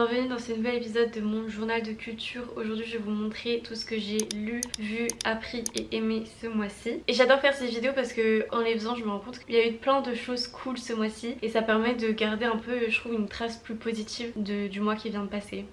bienvenue dans ce nouvel épisode de mon journal de culture. Aujourd'hui je vais vous montrer tout ce que j'ai lu, vu, appris et aimé ce mois-ci. Et j'adore faire ces vidéos parce que en les faisant je me rends compte qu'il y a eu plein de choses cool ce mois-ci et ça permet de garder un peu, je trouve, une trace plus positive du mois qui vient de passer.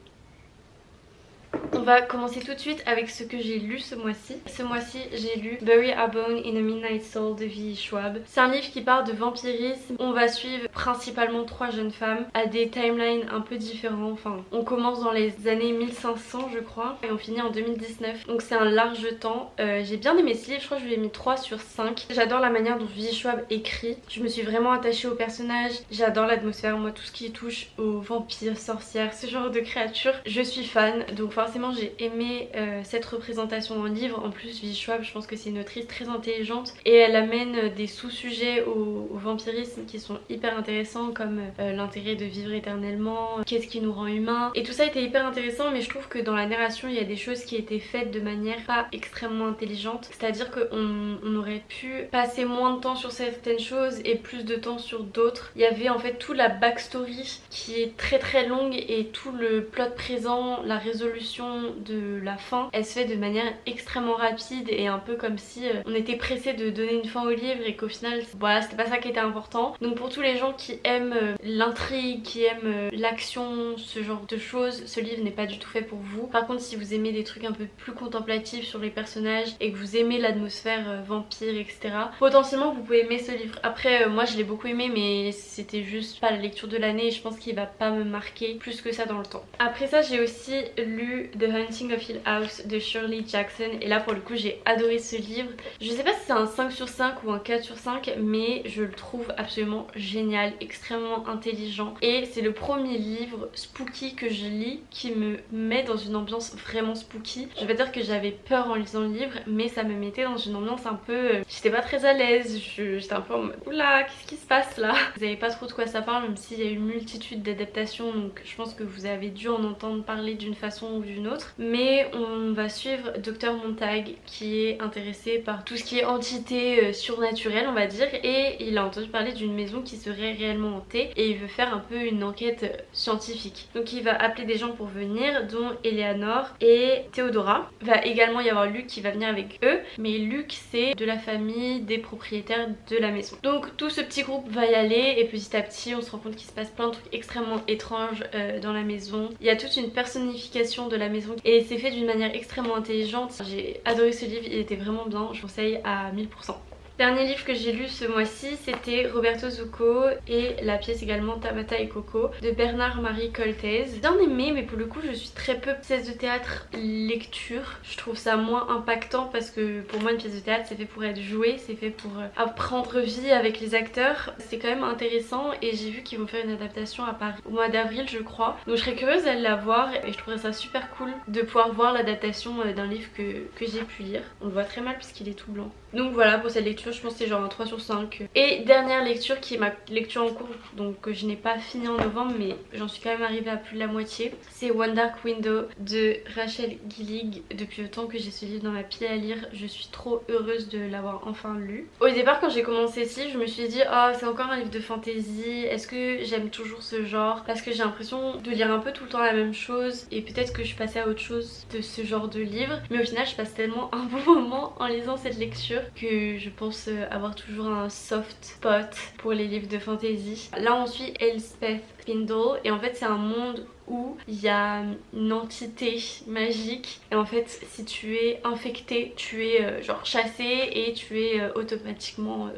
On va commencer tout de suite avec ce que j'ai lu ce mois-ci. Ce mois-ci, j'ai lu Bury Our Bone in a Midnight Soul de V.E. Schwab. C'est un livre qui parle de vampirisme. On va suivre principalement 3 jeunes femmes à des timelines un peu différents. Enfin, on commence dans les années 1500 je crois et on finit en 2019. Donc c'est un large temps. J'ai bien aimé ce livre, je crois que je lui ai mis 3 sur 5. J'adore la manière dont V.E. Schwab écrit. Je me suis vraiment attachée aux personnages. J'adore l'atmosphère, moi tout ce qui touche aux vampires, sorcières, ce genre de créatures. Je suis fan, donc forcément j'ai aimé cette représentation dans le livre. En plus V.E. Schwab, je pense que c'est une autrice très intelligente et elle amène des sous-sujets au vampirisme qui sont hyper intéressants, comme l'intérêt de vivre éternellement, qu'est-ce qui nous rend humains, et tout ça était hyper intéressant. Mais je trouve que dans la narration il y a des choses qui étaient faites de manière pas extrêmement intelligente, c'est à dire qu'on aurait pu passer moins de temps sur certaines choses et plus de temps sur d'autres. Il y avait en fait toute la backstory qui est très longue et tout le plot présent, la résolution de la fin, elle se fait de manière extrêmement rapide et un peu comme si on était pressé de donner une fin au livre et qu'au final voilà, c'était pas ça qui était important. Donc pour tous les gens qui aiment l'intrigue, qui aiment l'action, ce genre de choses, ce livre n'est pas du tout fait pour vous. Par contre, si vous aimez des trucs un peu plus contemplatifs sur les personnages et que vous aimez l'atmosphère vampire, etc., potentiellement vous pouvez aimer ce livre. Après moi je l'ai beaucoup aimé, mais c'était juste pas la lecture de l'année et je pense qu'il va pas me marquer plus que ça dans le temps. Après ça, j'ai aussi lu The Haunting of Hill House de Shirley Jackson et là pour le coup j'ai adoré ce livre. Je sais pas si c'est un 5 sur 5 ou un 4 sur 5, mais je le trouve absolument génial, extrêmement intelligent, et c'est le premier livre spooky que je lis qui me met dans une ambiance vraiment spooky. Je vais pas dire que j'avais peur en lisant le livre, mais ça me mettait dans une ambiance un peu... J'étais pas très à l'aise, j'étais un peu en mode oula, qu'est-ce qui se passe là? Vous savez pas trop de quoi ça parle, même s'il y a une multitude d'adaptations, donc je pense que vous avez dû en entendre parler d'une façon ou d'une autre. Mais on va suivre Dr Montag qui est intéressé par tout ce qui est entité surnaturelle, on va dire, et il a entendu parler d'une maison qui serait réellement hantée et il veut faire un peu une enquête scientifique. Donc il va appeler des gens pour venir, dont Eleanor et Theodora. Il va également y avoir Luc qui va venir avec eux, mais Luc c'est de la famille des propriétaires de la maison. Donc tout ce petit groupe va y aller et petit à petit on se rend compte qu'il se passe plein de trucs extrêmement étranges dans la maison. Il y a toute une personnification de la maison et c'est fait d'une manière extrêmement intelligente. J'ai adoré ce livre, il était vraiment bien, je conseille à 1000%. Dernier livre que j'ai lu ce mois-ci, c'était Roberto Zucco et la pièce également Tabata et Coco de Bernard-Marie Coltez. J'ai bien aimé, mais pour le coup je suis très peu pièce de théâtre lecture. Je trouve ça moins impactant parce que pour moi une pièce de théâtre c'est fait pour être joué, c'est fait pour apprendre vie avec les acteurs. C'est quand même intéressant et j'ai vu qu'ils vont faire une adaptation à Paris au mois d'avril je crois. Donc je serais curieuse d'aller la voir et je trouverais ça super cool de pouvoir voir l'adaptation d'un livre que j'ai pu lire. On le voit très mal puisqu'il est tout blanc. Donc voilà pour cette lecture, je pense que c'est genre un 3 sur 5. Et dernière lecture qui est ma lecture en cours, donc que je n'ai pas fini en novembre mais j'en suis quand même arrivée à plus de la moitié. C'est One Dark Window de Rachel Gillig. Depuis le temps que j'ai ce livre dans ma pile à lire, je suis trop heureuse de l'avoir enfin lu. Au départ quand j'ai commencé ce livre, je me suis dit oh c'est encore un livre de fantasy, est-ce que j'aime toujours ce genre? Parce que j'ai l'impression de lire un peu tout le temps la même chose et peut-être que je suis passée à autre chose de ce genre de livre. Mais au final je passe tellement un bon moment en lisant cette lecture que je pense avoir toujours un soft spot pour les livres de fantasy. Là on suit Elspeth Spindle et en fait c'est un monde où il y a une entité magique et en fait si tu es infecté tu es genre chassé et tu es automatiquement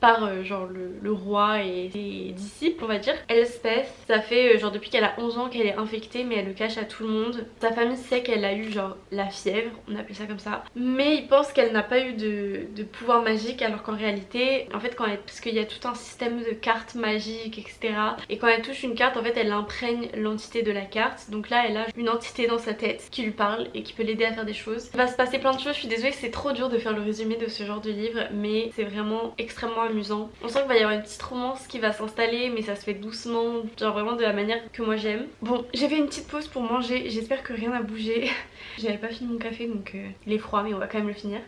par genre le roi et ses disciples on va dire. Elspeth, ça fait genre depuis qu'elle a 11 ans qu'elle est infectée mais elle le cache à tout le monde. Sa famille sait qu'elle a eu genre la fièvre, on appelle ça comme ça, mais ils pensent qu'elle n'a pas eu de pouvoir magique alors qu'en réalité en fait parce qu'il y a tout un système de cartes magiques etc, et quand elle touche une carte en fait elle imprègne l'entité de la carte. Donc là elle a une entité dans sa tête qui lui parle et qui peut l'aider à faire des choses. Il va se passer plein de choses, je suis désolée, c'est trop dur de faire le résumé de ce genre de livre mais c'est vraiment extrêmement amusant. On sent qu'il va y avoir une petite romance qui va s'installer mais ça se fait doucement, genre vraiment de la manière que moi j'aime. Bon, j'ai fait une petite pause pour manger, j'espère que rien n'a bougé. J'avais pas fini mon café donc il est froid mais on va quand même le finir.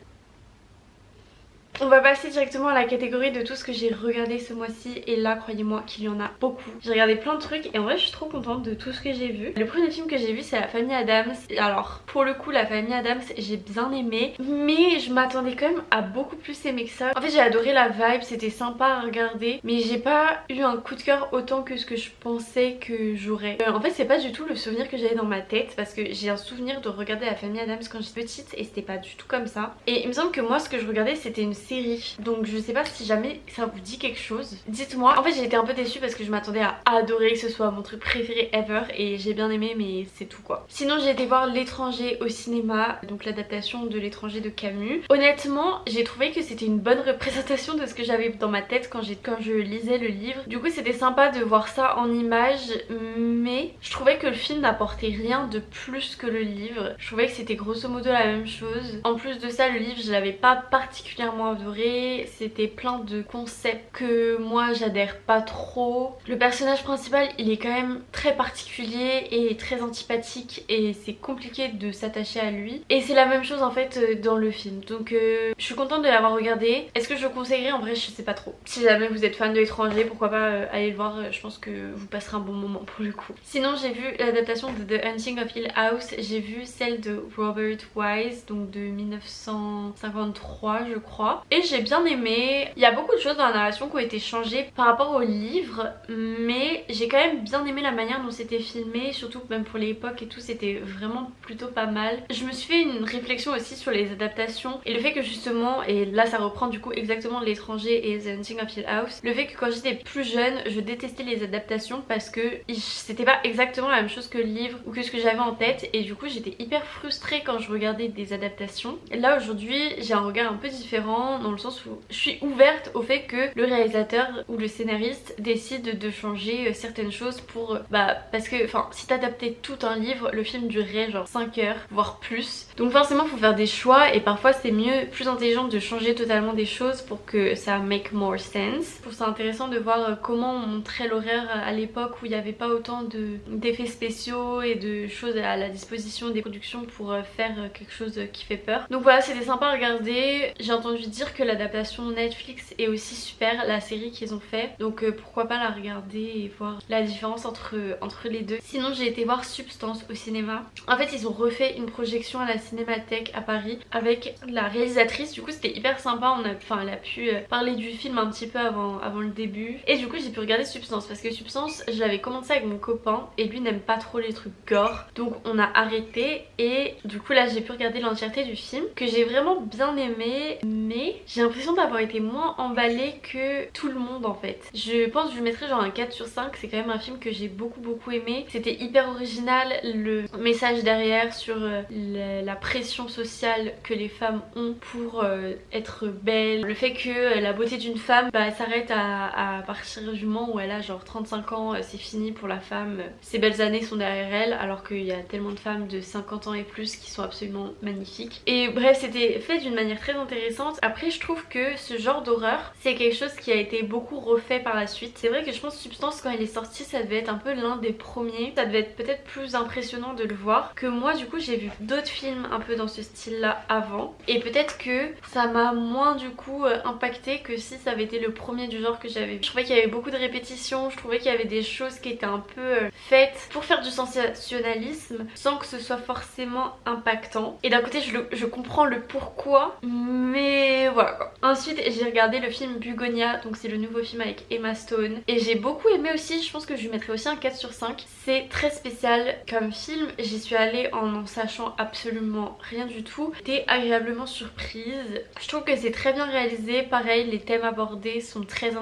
On va passer directement à la catégorie de tout ce que j'ai regardé ce mois-ci et là croyez-moi qu'il y en a beaucoup. J'ai regardé plein de trucs et en vrai je suis trop contente de tout ce que j'ai vu. Le premier film que j'ai vu c'est La Famille Adams. Alors pour le coup La Famille Adams j'ai bien aimé mais je m'attendais quand même à beaucoup plus aimer que ça. En fait j'ai adoré la vibe, c'était sympa à regarder mais j'ai pas eu un coup de cœur autant que ce que je pensais que j'aurais. En fait c'est pas du tout le souvenir que j'avais dans ma tête parce que j'ai un souvenir de regarder La Famille Adams quand j'étais petite et c'était pas du tout comme ça. Et il me semble que moi ce que je regardais c'était une série, donc je sais pas si jamais ça vous dit quelque chose, dites-moi. En fait j'ai été un peu déçue parce que je m'attendais à adorer, que ce soit mon truc préféré ever et j'ai bien aimé mais c'est tout quoi. Sinon j'ai été voir L'étranger au cinéma, donc l'adaptation de L'étranger de Camus. Honnêtement j'ai trouvé que c'était une bonne représentation de ce que j'avais dans ma tête quand je lisais le livre. Du coup c'était sympa de voir ça en images mais je trouvais que le film n'apportait rien de plus que le livre. Je trouvais que c'était grosso modo la même chose. En plus de ça le livre je l'avais pas particulièrement adoré, c'était plein de concepts que moi j'adhère pas trop. Le personnage principal il est quand même très particulier et très antipathique et c'est compliqué de s'attacher à lui. Et c'est la même chose en fait dans le film. Donc je suis contente de l'avoir regardé. Est-ce que je conseillerais? En vrai je sais pas trop. Si jamais vous êtes fan de L'étranger pourquoi pas aller le voir, je pense que vous passerez un bon moment pour le coup. Sinon j'ai vu l'adaptation de The Haunting of Hill House, j'ai vu celle de Robert Wise donc de 1953 je crois et j'ai bien aimé. Il y a beaucoup de choses dans la narration qui ont été changées par rapport au livre mais j'ai quand même bien aimé la manière dont c'était filmé, surtout même pour l'époque et tout c'était vraiment plutôt pas mal. Je me suis fait une réflexion aussi sur les adaptations et le fait que justement, et là ça reprend du coup exactement L'étranger et The Haunting of Hill House, le fait que quand j'étais plus jeune je détestais les adaptations parce que c'était pas exactement la même chose que le livre ou que ce que j'avais en tête et du coup j'étais hyper frustrée quand je regardais des adaptations. Là aujourd'hui j'ai un regard un peu différent dans le sens où je suis ouverte au fait que le réalisateur ou le scénariste décide de changer certaines choses pour parce que enfin si t'adaptais tout un livre le film durerait genre 5 heures voire plus, donc forcément faut faire des choix et parfois c'est mieux, plus intelligent de changer totalement des choses pour que ça make more sense. Je trouve ça intéressant de voir comment on montrait l'horaire à l'époque où il n'y avait pas autant d'effets spéciaux et de choses à la disposition des productions pour faire quelque chose qui fait peur. Donc voilà c'était sympa à regarder. J'ai entendu dire que l'adaptation Netflix est aussi super, la série qu'ils ont fait, donc pourquoi pas la regarder et voir la différence entre les deux. Sinon j'ai été voir Substance au cinéma. En fait ils ont refait une projection à la Cinémathèque à Paris avec la réalisatrice, du coup c'était hyper sympa, elle a pu parler du film un petit peu avant le début et du coup j'ai pu regarder Substance parce que Substance je l'avais commencé avec mon copain et lui n'aime pas trop les trucs gore, donc on a arrêté et du coup là j'ai pu regarder l'entièreté du film que j'ai vraiment bien aimé mais j'ai l'impression d'avoir été moins emballée que tout le monde en fait. Je pense que je lui mettrais genre un 4 sur 5, c'est quand même un film que j'ai beaucoup aimé. C'était hyper original, le message derrière sur la pression sociale que les femmes ont pour être belles, le fait que la beauté d'une femme s'arrête à partir du moment où elle a genre 35 ans, c'est fini pour la femme, ses belles années sont derrière elle alors qu'il y a tellement de femmes de 50 ans et plus qui sont absolument magnifiques. Et bref c'était fait d'une manière très intéressante. Après je trouve que ce genre d'horreur c'est quelque chose qui a été beaucoup refait par la suite. C'est vrai que je pense Substance quand il est sorti ça devait être un peu l'un des premiers, ça devait être peut-être plus impressionnant de le voir que moi. Du coup j'ai vu d'autres films un peu dans ce style là avant et peut-être que ça m'a moins du coup impacté que si ça avait été le premier du genre que j'avais vu. Je trouvais qu'il y avait beaucoup de répétitions, je trouvais qu'il y avait des choses qui étaient un peu faites pour faire du sensationnalisme sans que ce soit forcément impactant, et d'un côté je comprends le pourquoi mais voilà quoi. Ensuite j'ai regardé le film Bugonia, donc c'est le nouveau film avec Emma Stone et j'ai beaucoup aimé aussi, je pense que je lui mettrais aussi un 4 sur 5. C'est très spécial comme film, j'y suis allée en sachant absolument rien du tout, j'étais agréablement surprise. Je trouve que c'est très bien réalisé, pareil les thèmes abordés sont très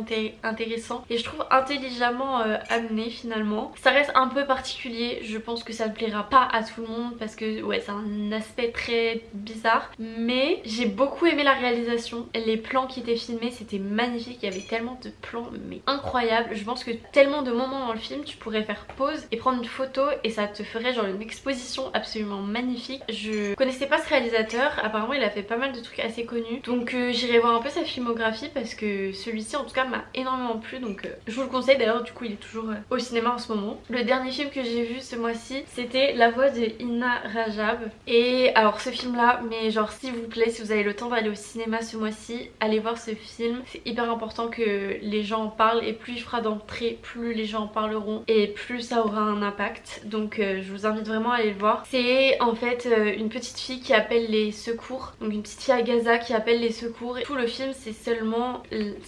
intéressants et je trouve intelligemment amené finalement. Ça reste un peu particulier, je pense que ça ne plaira pas à tout le monde parce que ouais c'est un aspect très bizarre, mais j'ai beaucoup aimé la réalisation, les plans qui étaient filmés c'était magnifique, il y avait tellement de plans mais incroyables. Je pense que tellement de moments dans le film tu pourrais faire pause et prendre une photo et ça te ferait genre une exposition absolument magnifique. Je connaissais pas ce réalisateur, apparemment il a fait pas mal de trucs assez connus, donc j'irai voir un peu sa filmographie parce que celui-ci en tout cas m'a énormément plu, donc je vous le conseille. D'ailleurs du coup il est toujours au cinéma en ce moment. Le dernier film que j'ai vu ce mois-ci c'était La Voix de Inna Rajab, et alors ce film là, mais genre s'il vous plaît si vous avez le temps d'aller au cinéma ce mois-ci, allez voir ce film. C'est hyper important que les gens en parlent et plus il fera d'entrées, plus les gens en parleront et plus ça aura un impact. Donc je vous invite vraiment à aller le voir. C'est en fait une petite fille qui appelle les secours, donc une petite fille à Gaza qui appelle les secours. Et tout le film c'est seulement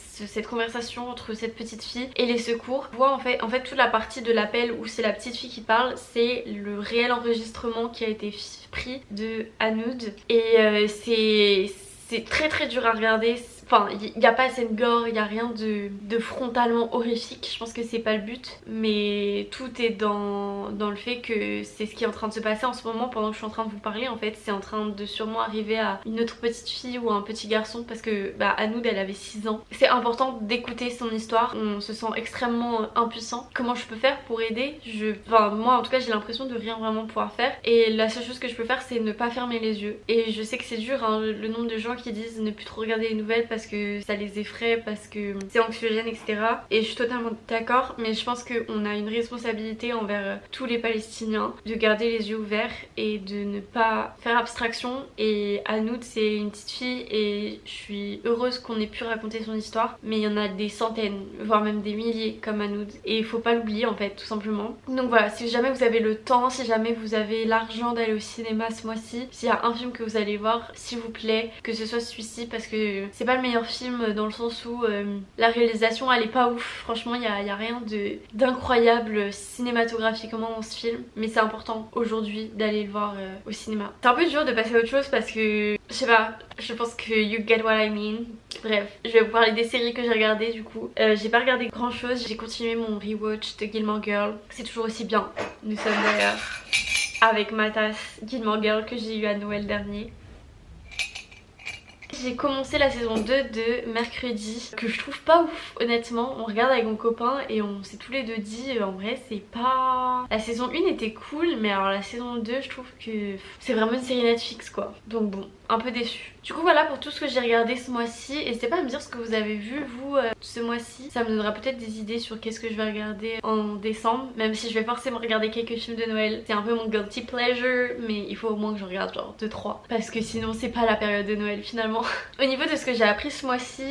cette conversation entre cette petite fille et les secours. On voit en fait toute la partie de l'appel où c'est la petite fille qui parle, c'est le réel enregistrement qui a été pris de Hanoud et c'est très dur à regarder. Enfin, il n'y a pas assez de gore, il n'y a rien de frontalement horrifique, je pense que c'est pas le but, mais tout est dans le fait que c'est ce qui est en train de se passer en ce moment pendant que je suis en train de vous parler. En fait, c'est en train de sûrement arriver à une autre petite fille ou à un petit garçon parce que Hanoud elle avait 6 ans. C'est important d'écouter son histoire, on se sent extrêmement impuissant. Comment je peux faire pour aider? Enfin, moi en tout cas j'ai l'impression de rien vraiment pouvoir faire et la seule chose que je peux faire c'est ne pas fermer les yeux. Et je sais que c'est dur, hein, le nombre de gens qui disent ne plus trop regarder les nouvelles parce que ça les effraie, parce que c'est anxiogène, etc. Et je suis totalement d'accord, mais je pense qu'on a une responsabilité envers tous les Palestiniens de garder les yeux ouverts et de ne pas faire abstraction. Et Hanoud c'est une petite fille et je suis heureuse qu'on ait pu raconter son histoire, mais il y en a des centaines, voire même des milliers comme Hanoud et il faut pas l'oublier en fait, tout simplement. Donc voilà, si jamais vous avez le temps, si jamais vous avez l'argent d'aller au cinéma ce mois-ci, s'il y a un film que vous allez voir, s'il vous plaît, que ce soit celui-ci parce que c'est pas le meilleur film dans le sens où la réalisation elle est pas ouf, franchement il y a rien d'incroyable cinématographiquement dans ce film, mais c'est important aujourd'hui d'aller le voir au cinéma. C'est un peu dur de passer à autre chose parce que je sais pas, je pense que you get what I mean. Bref, je vais vous parler des séries que j'ai regardées du coup. J'ai pas regardé grand chose, j'ai continué mon rewatch de Gilmore Girl, c'est toujours aussi bien. Nous sommes d'ailleurs avec ma tasse Gilmore Girl que j'ai eu à Noël dernier. J'ai commencé la saison 2 de Mercredi, que je trouve pas ouf honnêtement. On regarde avec mon copain et on s'est tous les deux dit en vrai c'est pas... La saison 1 était cool, mais alors la saison 2 je trouve que c'est vraiment une série Netflix quoi. Donc bon, un peu déçue. Du coup voilà pour tout ce que j'ai regardé ce mois-ci. N'hésitez pas à me dire ce que vous avez vu vous ce mois-ci. Ça me donnera peut-être des idées sur qu'est-ce que je vais regarder en décembre. Même si je vais forcément regarder quelques films de Noël. C'est un peu mon guilty pleasure, mais il faut au moins que je regarde genre 2-3. Parce que sinon c'est pas la période de Noël finalement. Au niveau de ce que j'ai appris ce mois-ci,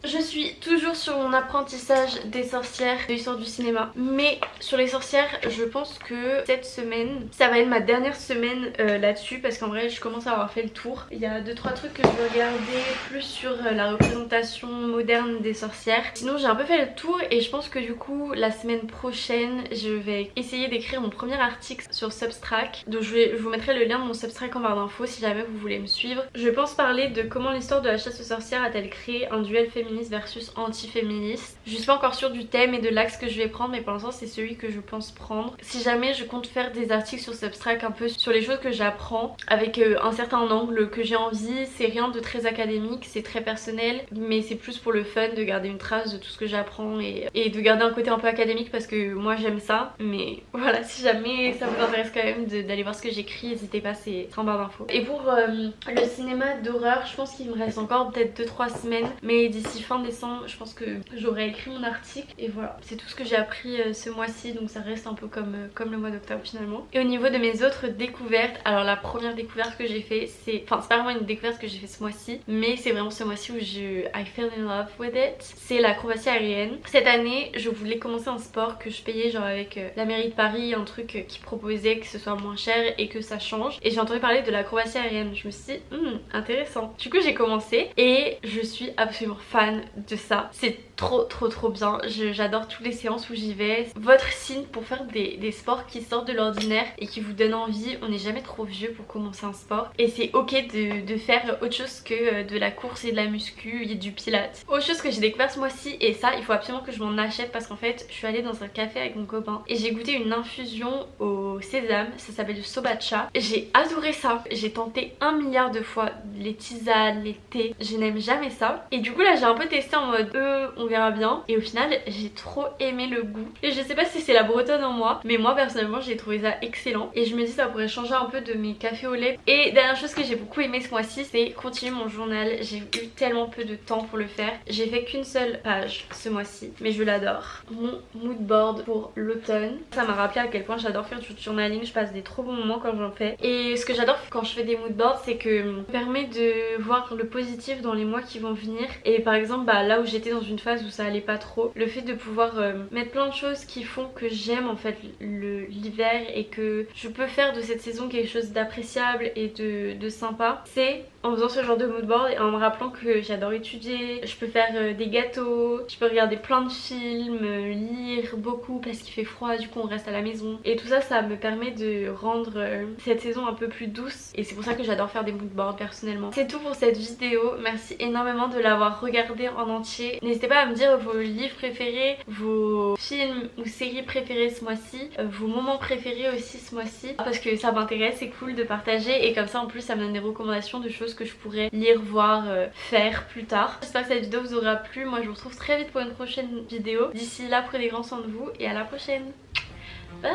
je suis toujours sur mon apprentissage des sorcières de l'histoire du cinéma. Mais sur les sorcières, je pense que cette semaine, ça va être ma dernière semaine là-dessus. Parce qu'en vrai, je commence à avoir fait le tour. Il y a 2-3 trucs que je veux regarder plus sur la représentation moderne des sorcières. Sinon, j'ai un peu fait le tour et je pense que du coup, la semaine prochaine, je vais essayer d'écrire mon premier article sur Substack. Donc je vous mettrai le lien de mon Substack en barre d'infos si jamais vous voulez me suivre. Je pense parler de comment l'histoire de la chasse aux sorcières a-t-elle créé un duel féminin versus anti-féministe. Je suis pas encore sûre du thème et de l'axe que je vais prendre, mais pour l'instant c'est celui que je pense prendre. Si jamais je compte faire des articles sur Substack un peu sur les choses que j'apprends avec un certain angle que j'ai envie, c'est rien de très académique, c'est très personnel, mais c'est plus pour le fun de garder une trace de tout ce que j'apprends et de garder un côté un peu académique parce que moi j'aime ça. Mais voilà, si jamais ça vous intéresse quand même d'aller voir ce que j'écris, n'hésitez pas, c'est en barre d'infos. Et pour le cinéma d'horreur, je pense qu'il me reste encore peut-être 2-3 semaines, mais d'ici fin décembre je pense que j'aurai écrit mon article. Et voilà, c'est tout ce que j'ai appris ce mois-ci, donc ça reste un peu comme le mois d'octobre finalement. Et au niveau de mes autres découvertes, alors la première découverte que j'ai fait, c'est pas vraiment une découverte que j'ai fait ce mois-ci, mais c'est vraiment ce mois-ci où I fell in love with it, c'est l'acrobatie aérienne. Cette année je voulais commencer un sport que je payais genre avec la mairie de Paris, un truc qui proposait que ce soit moins cher et que ça change, et j'ai entendu parler de l'acrobatie aérienne. Je me suis dit intéressant. Du coup j'ai commencé et je suis absolument fan de ça. C'est trop bien, j'adore toutes les séances où j'y vais. Votre signe pour faire des sports qui sortent de l'ordinaire et qui vous donnent envie. On n'est jamais trop vieux pour commencer un sport et c'est ok de faire autre chose que de la course et de la muscu et du pilates. Autre chose que j'ai découvert ce mois-ci, et ça il faut absolument que je m'en achète parce qu'en fait je suis allée dans un café avec mon copain et j'ai goûté une infusion au sésame, ça s'appelle du sobacha. J'ai adoré ça, j'ai tenté 1 milliard de fois les tisanes, les thés, je n'aime jamais ça et du coup là j'ai un peu peu testé en mode on verra bien. Et au final j'ai trop aimé le goût. Et je sais pas si c'est la bretonne en moi, mais moi personnellement j'ai trouvé ça excellent. Et je me dis ça pourrait changer un peu de mes cafés au lait. Et dernière chose que j'ai beaucoup aimé ce mois-ci, c'est continuer mon journal. J'ai eu tellement peu de temps pour le faire. J'ai fait qu'une seule page ce mois-ci, mais je l'adore. Mon mood board pour l'automne. Ça m'a rappelé à quel point j'adore faire du journaling. Je passe des trop bons moments quand j'en fais. Et ce que j'adore quand je fais des mood boards, c'est que ça me permet de voir le positif dans les mois qui vont venir. Et par exemple là où j'étais dans une phase où ça allait pas trop, le fait de pouvoir mettre plein de choses qui font que j'aime en fait l'hiver et que je peux faire de cette saison quelque chose d'appréciable et de sympa, c'est en faisant ce genre de mood board et en me rappelant que j'adore étudier, je peux faire des gâteaux, je peux regarder plein de films, lire beaucoup parce qu'il fait froid, du coup on reste à la maison. Et tout ça, ça me permet de rendre cette saison un peu plus douce et c'est pour ça que j'adore faire des mood boards personnellement. C'est tout pour cette vidéo, merci énormément de l'avoir regardée en entier. N'hésitez pas à me dire vos livres préférés, vos films ou séries préférées ce mois-ci, vos moments préférés aussi ce mois-ci, parce que ça m'intéresse, c'est cool de partager et comme ça en plus ça me donne des recommandations de choses que je pourrais lire, voir, faire plus tard. J'espère que cette vidéo vous aura plu. Moi je vous retrouve très vite pour une prochaine vidéo. D'ici là, prenez grand soin de vous et à la prochaine. Bye.